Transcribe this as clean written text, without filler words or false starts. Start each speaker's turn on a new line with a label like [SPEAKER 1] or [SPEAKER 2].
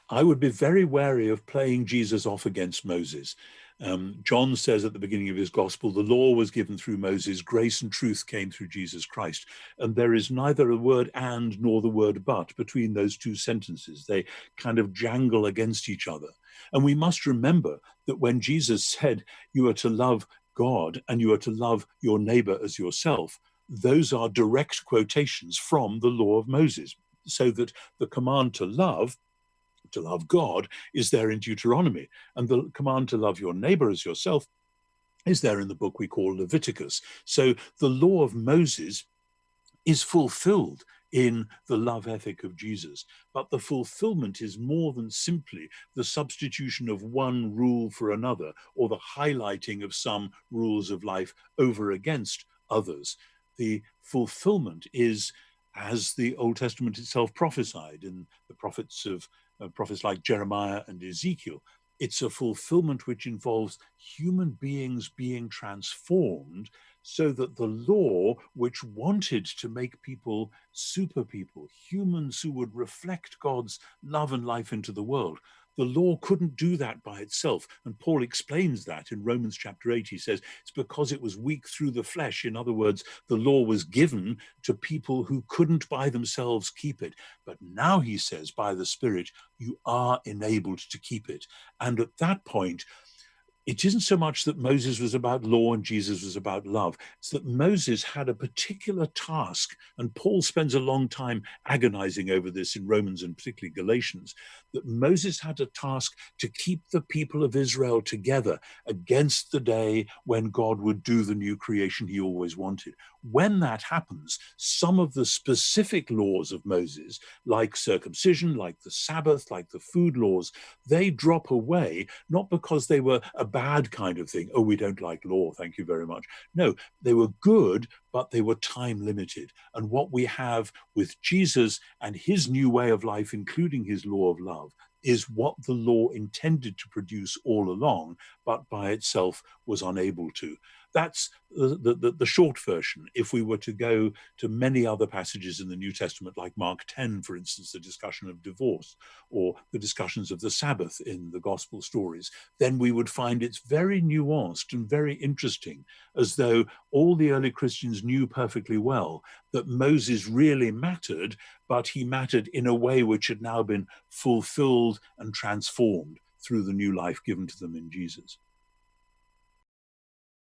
[SPEAKER 1] I would be very wary of playing Jesus off against Moses. John says at the beginning of his gospel, the law was given through Moses, grace and truth came through Jesus Christ. And there is neither a word and nor the word but between those two sentences. They kind of jangle against each other. And we must remember that when Jesus said, you are to love God and you are to love your neighbor as yourself, those are direct quotations from the law of Moses. So that the command to love God is there in Deuteronomy, and the command to love your neighbor as yourself is there in the book we call Leviticus. So the law of Moses is fulfilled in the love ethic of Jesus. But the fulfillment is more than simply the substitution of one rule for another or the highlighting of some rules of life over against others. The fulfillment is, as the Old Testament itself prophesied in the prophets like Jeremiah and Ezekiel, it's a fulfillment which involves human beings being transformed so that the law, which wanted to make people super people, humans who would reflect God's love and life into the world, the law couldn't do that by itself. And Paul explains that in Romans chapter 8. He says it's because it was weak through the flesh. In other words, the law was given to people who couldn't by themselves keep it. But now, he says, by the Spirit, you are enabled to keep it. And at that point, it isn't so much that Moses was about law and Jesus was about love. It's that Moses had a particular task, and Paul spends a long time agonizing over this in Romans and particularly Galatians, that Moses had a task to keep the people of Israel together against the day when God would do the new creation he always wanted. When that happens, some of the specific laws of Moses, like circumcision, like the Sabbath, like the food laws, they drop away, not because they were a bad kind of thing. Oh, we don't like law, thank you very much. No, they were good, but they were time limited. And what we have with Jesus and his new way of life, including his law of love, is what the law intended to produce all along, but by itself was unable to. That's the short version. If we were to go to many other passages in the New Testament, like Mark 10, for instance, the discussion of divorce, or the discussions of the Sabbath in the gospel stories, then we would find it's very nuanced and very interesting, as though all the early Christians knew perfectly well that Moses really mattered, but he mattered in a way which had now been fulfilled and transformed through the new life given to them in Jesus.